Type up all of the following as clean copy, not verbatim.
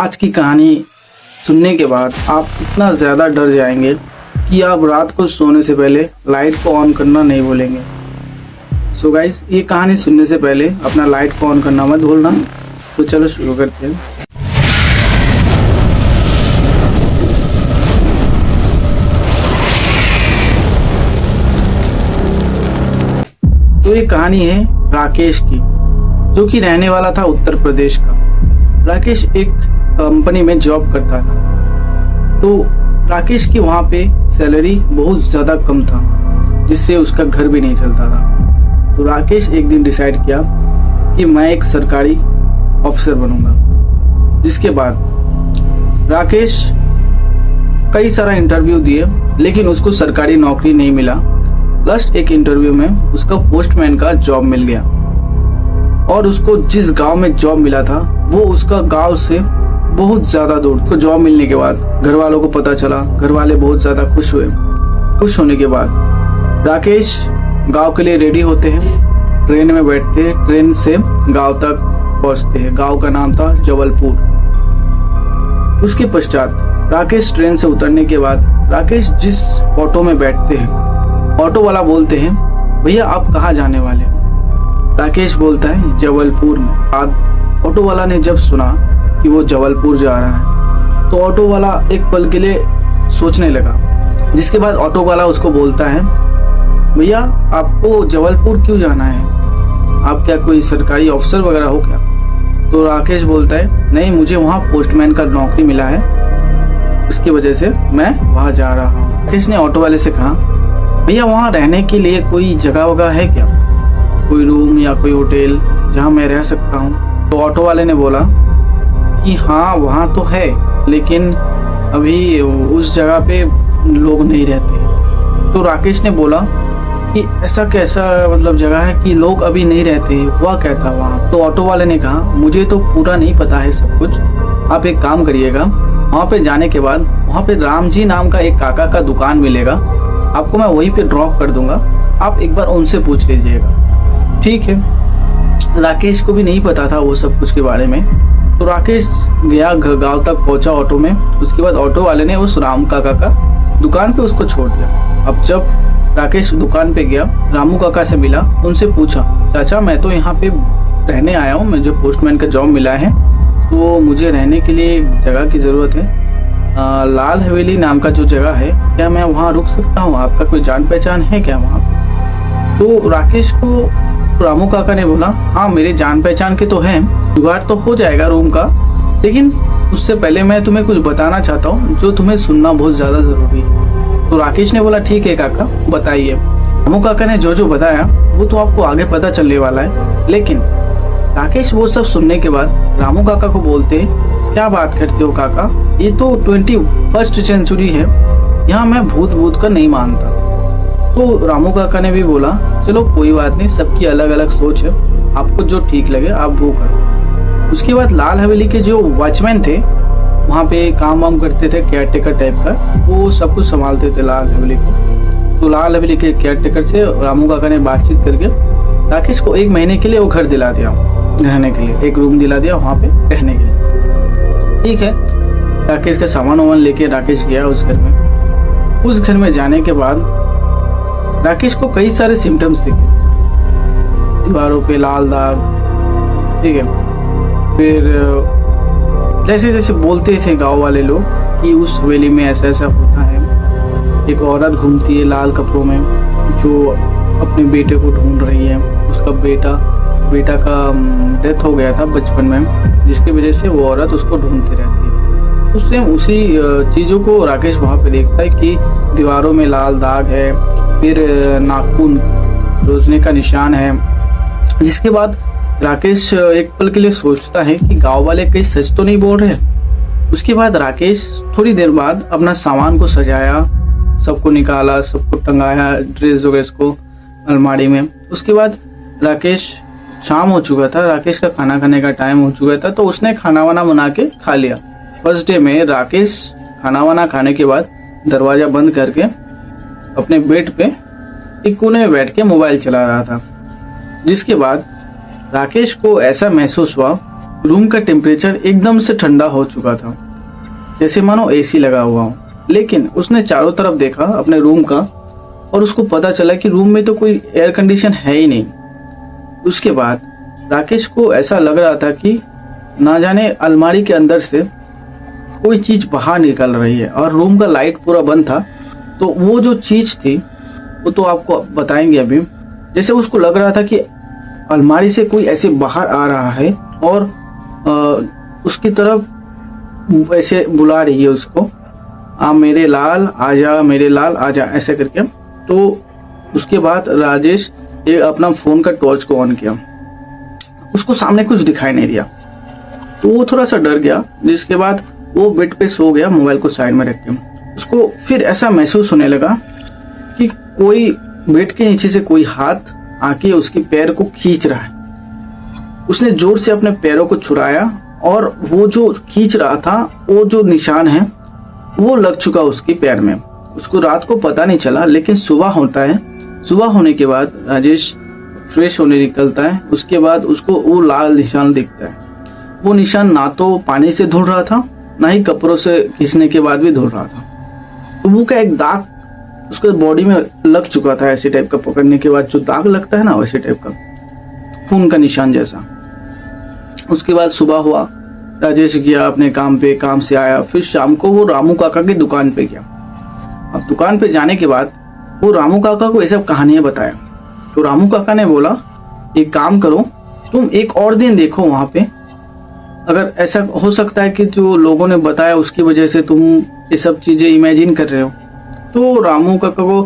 आज की कहानी सुनने के बाद आप इतना ज़्यादा डर जाएंगे कि आप रात को सोने से पहले लाइट को ऑन करना नहीं भूलेंगे। सो गाइस, ये कहानी सुनने से पहले अपना लाइट को ऑन करना मत भूलना। तो चलो शुरू करते हैं। तो ये कहानी है राकेश की, जो कि रहने वाला था उत्तर प्रदेश का। राकेश एक कंपनी में जॉब करता था। तो राकेश की वहाँ पे सैलरी बहुत ज़्यादा कम था, जिससे उसका घर भी नहीं चलता था। तो राकेश एक दिन डिसाइड किया कि मैं एक सरकारी ऑफिसर बनूंगा। जिसके बाद राकेश कई सारा इंटरव्यू दिए, लेकिन उसको सरकारी नौकरी नहीं मिला। लास्ट एक इंटरव्यू में उसका पोस्टमैन का जॉब मिल गया, और उसको जिस गांव में जॉब मिला था वो उसका गांव से बहुत ज़्यादा दूर। तो जॉब मिलने के बाद घर वालों को पता चला, घर वाले बहुत ज़्यादा खुश हुए। खुश होने के बाद राकेश गांव के लिए रेडी होते हैं, ट्रेन में बैठते हैं, ट्रेन से गांव तक पहुंचते हैं। गांव का नाम था जबलपुर। उसके पश्चात राकेश ट्रेन से उतरने के बाद राकेश जिस ऑटो में बैठते हैं, ऑटो वाला बोलते हैं, भैया आप कहाँ जाने वाले हो? राकेश बोलता है जबलपुर में। बाद ऑटो वाला ने जब सुना कि वो जबलपुर जा रहा है, तो ऑटो वाला एक पल के लिए सोचने लगा। जिसके बाद ऑटो वाला उसको बोलता है, भैया आपको जबलपुर क्यों जाना है? आप क्या कोई सरकारी ऑफिसर वगैरह हो क्या? तो राकेश बोलता है, नहीं, मुझे वहाँ पोस्टमैन का नौकरी मिला है, उसकी वजह से मैं वहाँ जा रहा हूँ। राकेश ने ऑटो वाले से कहा, भैया वहाँ रहने के लिए कोई जगह वगैरह है क्या? कोई रूम या कोई होटल जहाँ मैं रह सकता हूँ? तो ऑटो वाले ने बोला कि हाँ वहाँ तो है, लेकिन अभी उस जगह पे लोग नहीं रहते। तो राकेश ने बोला कि ऐसा कैसा मतलब जगह है कि लोग अभी नहीं रहते, हुआ क्या था वहाँ? तो ऑटो वाले ने कहा, मुझे तो पूरा नहीं पता है सब कुछ, आप एक काम करिएगा, वहाँ पे जाने के बाद वहाँ पे राम जी नाम का एक काका का दुकान मिलेगा, आपको मैं वहीं पे ड्रॉप कर दूंगा, आप एक बार उनसे पूछ लीजिएगा। ठीक है। राकेश को भी नहीं पता था वो सब कुछ के बारे में। तो राकेश गया, गांव तक पहुंचा ऑटो में। उसके बाद ऑटो वाले ने उस राम काका का दुकान पे उसको छोड़ दिया। अब जब राकेश दुकान पे गया, रामू काका से मिला, उनसे पूछा, चाचा मैं तो यहाँ पे रहने आया हूँ, मुझे पोस्टमैन का जॉब मिला है, तो मुझे रहने के लिए जगह की ज़रूरत है। लाल हवेली नाम का जो जगह है, क्या मैं वहाँ रुक सकता हूँ? आपका कोई जान पहचान है क्या वहाँ पे? तो राकेश को रामू काका ने बोला, हाँ मेरे जान पहचान के तो हैं, जुगाड़ तो हो जाएगा रूम का, लेकिन उससे पहले मैं तुम्हें कुछ बताना चाहता हूँ जो तुम्हें सुनना बहुत ज़्यादा ज़रूरी है। तो राकेश ने बोला, ठीक है काका, बताइए। रामू काका ने जो जो बताया वो तो आपको आगे पता चलने वाला है। लेकिन राकेश वो सब सुनने के बाद रामू काका को बोलते, क्या बात करते हो काका, ये तो 21st सेंचुरी है, यहाँ मैं भूत का नहीं मानता। तो रामू काका ने भी बोला, चलो कोई बात नहीं, सबकी अलग अलग सोच है, आपको जो ठीक लगे आप वो करो। उसके बाद लाल हवेली के जो वॉचमैन थे, वहाँ पे काम वाम करते थे, केयर टेकर टाइप का, वो सब कुछ संभालते थे लाल हवेली को। तो लाल हवेली के केयर टेकर से रामू काका ने बातचीत करके राकेश को 1 महीने के लिए वो घर दिला दिया, रहने के लिए एक रूम दिला दिया वहाँ पे रहने के लिए। ठीक है। राकेश का सामान वामान लेके राकेश गया उस घर में। उस घर में जाने के बाद राकेश को कई सारे सिम्टम्स दिखे, दीवारों पे लाल दाग, ठीक है। फिर जैसे जैसे बोलते थे गांव वाले लोग कि उस हवेली में ऐसा ऐसा होता है, एक औरत घूमती है लाल कपड़ों में, जो अपने बेटे को ढूंढ रही है। उसका बेटा का डेथ हो गया था बचपन में, जिसकी वजह से वो औरत उसको ढूंढती रहती है। उससे उसी चीज़ों को राकेश वहाँ पे देखता है कि दीवारों में लाल दाग है, फिर नाखून रोजने का निशान है। जिसके बाद राकेश एक पल के लिए सोचता है कि गांव वाले कहीं सच तो नहीं बोल रहे। उसके बाद राकेश थोड़ी देर बाद अपना सामान को सजाया, सबको निकाला, सबको टंगाया, ड्रेस वगैरह को अलमारी में। उसके बाद राकेश, शाम हो चुका था, राकेश का खाना खाने का टाइम हो चुका था, तो उसने खाना वाना बना के खा लिया। फर्स्ट डे में राकेश खाना वाना खाने के बाद दरवाज़ा बंद करके अपने बेड पे एक कोने में बैठ के मोबाइल चला रहा था। जिसके बाद राकेश को ऐसा महसूस हुआ रूम का टेम्परेचर एकदम से ठंडा हो चुका था, जैसे मानो एसी लगा हुआ हो। लेकिन उसने चारों तरफ देखा अपने रूम का और उसको पता चला कि रूम में तो कोई एयर कंडीशन है ही नहीं। उसके बाद राकेश को ऐसा लग रहा था कि ना जाने अलमारी के अंदर से कोई चीज बाहर निकल रही है और रूम का लाइट पूरा बंद था। तो वो जो चीज थी वो तो आपको बताएंगे अभी। जैसे उसको लग रहा था कि अलमारी से कोई ऐसे बाहर आ रहा है और उसकी तरफ ऐसे बुला रही है उसको, आ मेरे लाल आजा, मेरे लाल आजा, ऐसे करके। तो उसके बाद राजेश अपना फोन का टॉर्च को ऑन किया। उसको सामने कुछ दिखाई नहीं दिया तो वो थोड़ा सा डर गया, जिसके बाद वो बेड पे सो गया मोबाइल को साइड में रख के। उसको फिर ऐसा महसूस होने लगा कि कोई बेड के नीचे से कोई हाथ आके उसके पैर को खींच रहा है। उसने जोर से अपने पैरों को छुड़ाया और वो जो खींच रहा था वो जो निशान है वो लग चुका उसके पैर में। उसको रात को पता नहीं चला, लेकिन सुबह होता है। सुबह होने के बाद राजेश फ्रेश होने निकलता है। उसके बाद उसको वो लाल निशान दिखता है। वो निशान ना तो पानी से धुल रहा था, ना ही कपड़ों से खींचने के बाद भी धुल रहा था। तो वो का एक दाग उसके बॉडी में लग चुका था, ऐसे टाइप का, पकड़ने के बाद जो दाग लगता है ना वैसे टाइप का, खून का निशान जैसा। उसके बाद सुबह हुआ, राजेश गया अपने काम पे, काम से आया। फिर शाम को वो रामू काका की दुकान पे गया। अब दुकान पे जाने के बाद वो रामू काका को ये सब कहानियां बताया। तो रामू काका ने बोला एक काम करो, तुम एक और दिन देखो वहां पे, अगर ऐसा हो सकता है कि जो लोगों ने बताया उसकी वजह से तुम ये सब चीजें इमेजिन कर रहे हो। तो रामू काका को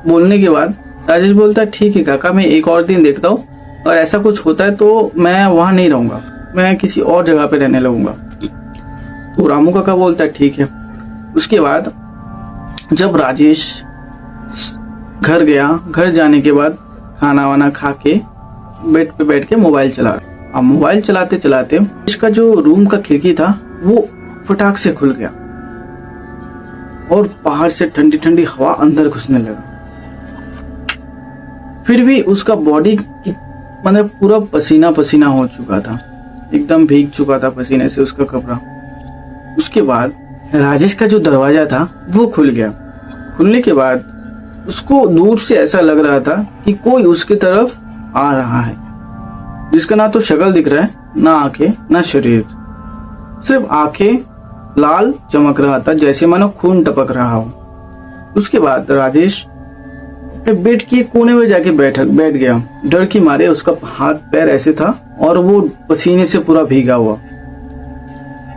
बोलने के बाद राजेश बोलता है ठीक है काका, मैं एक और दिन देखता हूँ और ऐसा कुछ होता है तो मैं वहां नहीं रहूंगा, मैं किसी और जगह पे रहने लगूंगा। तो रामू काका बोलता है ठीक है। उसके बाद जब राजेश घर गया, घर जाने के बाद खाना वाना खा के बेड पे बैठ के मोबाइल चला। अब मोबाइल चलाते चलाते इसका जो रूम का खिड़की था वो फटाक से खुल गया और बाहर से ठंडी ठंडी हवा अंदर घुसने लगा। फिर भी उसका बॉडी मतलब पूरा पसीना पसीना हो चुका था, एकदम भीग चुका था पसीने से उसका कपड़ा। उसके बाद राजेश का जो दरवाजा था वो खुल गया। खुलने के बाद उसको दूर से ऐसा लग रहा था कि कोई उसकी तरफ आ रहा है, जिसका ना तो शक्ल दिख रहा है, ना आंखें, ना शरीर, सिर्फ आंखें लाल चमक रहा था, जैसे मानो खून टपक रहा हो। उसके बाद राजेश अपने बेड के कोने में जाके बैठ गया। डर की मारे उसका हाथ पैर ऐसे था और वो पसीने से पूरा भीगा हुआ।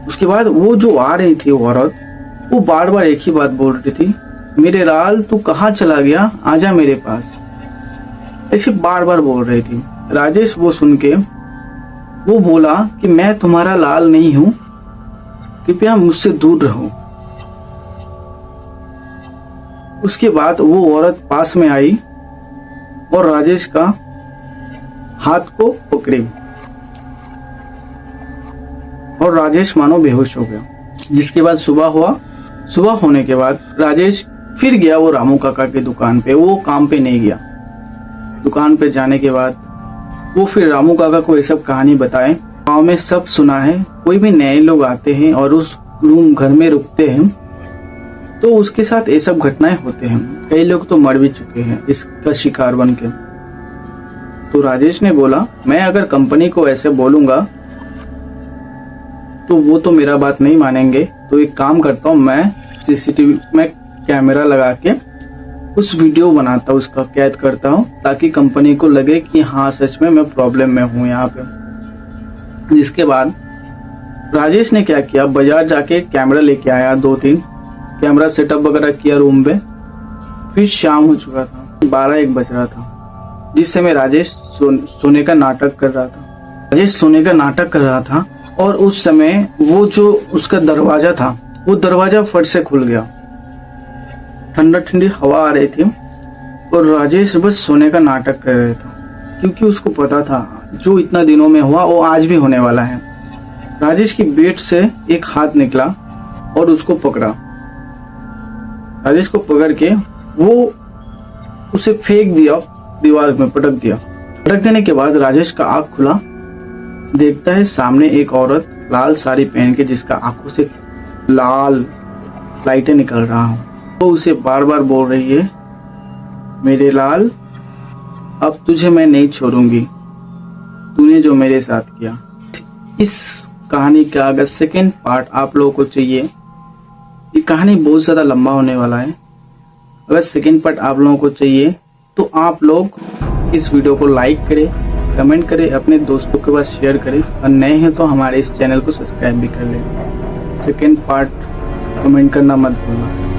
उसके बाद वो जो आ रही थी वो औरत, वो बार बार एक ही बात बोल रही थी, मेरे लाल तू कहाँ चला गया, आजा मेरे पास, ऐसे बार बार बोल रही थी। राजेश वो सुन के वो बोला कि मैं तुम्हारा लाल नहीं हूं, कृपया मुझसे दूर रहो। उसके बाद वो औरत पास में आई और राजेश का हाथ को पकड़ी और राजेश मानो बेहोश हो गया। जिसके बाद सुबह हुआ। सुबह होने के बाद राजेश फिर गया वो रामू काका की दुकान पे। वो काम पे नहीं गया। दुकान पे जाने के बाद वो फिर रामू काका को ये सब कहानी बताए। गाँव में सब सुना है, कोई भी नए लोग आते हैं और उस रूम घर में रुकते हैं तो उसके साथ ये सब घटनाएं होते हैं। कई लोग तो मर भी चुके हैं इसका शिकार बन के। तो राजेश ने बोला मैं अगर कंपनी को ऐसे बोलूंगा तो वो तो मेरा बात नहीं मानेंगे, तो एक काम करता हूँ, मैं सीसीटीवी में कैमरा लगा के उस वीडियो बनाता हूँ, उसका कैद करता हूँ, ताकि कंपनी को लगे कि हाँ सच में मैं प्रॉब्लम में हूँ यहाँ पे। जिसके बाद राजेश ने क्या किया, बाजार जाके कैमरा लेके आया, 2-3 कैमरा सेटअप वगैरह किया रूम पे। फिर शाम हो चुका था, 12-1 बज रहा था, जिस समय राजेश सोने का नाटक कर रहा था। राजेश सोने का नाटक कर रहा था और उस समय वो जो उसका दरवाजा था वो दरवाजा फट से खुल गया। ठंडा ठंडी हवा आ रही थी और राजेश बस सोने का नाटक कर रहा था, क्योंकि उसको पता था जो इतना दिनों में हुआ वो आज भी होने वाला है। राजेश की बेड से एक हाथ निकला और उसको पकड़ा। राजेश को पकड़ के वो उसे फेंक दिया, दीवार में पटक दिया। पटक देने के बाद राजेश का आंख खुला। देखता है सामने एक औरत लाल साड़ी पहन के, जिसका आंखों से लाल लाइटें निकल रहा हो। वो उसे बार बार बोल रही है, मेरे लाल, अब तुझे मैं नहीं छोड़ूंगी, तूने जो मेरे साथ किया। इस कहानी का अगर सेकेंड पार्ट आप लोगों को चाहिए, ये कहानी बहुत ज़्यादा लंबा होने वाला है, अगर सेकेंड पार्ट आप लोगों को चाहिए तो आप लोग इस वीडियो को लाइक करें, कमेंट करें, अपने दोस्तों के पास शेयर करें, और नए हैं तो हमारे इस चैनल को सब्सक्राइब भी कर लें। सेकेंड पार्ट कमेंट करना मत भूलना।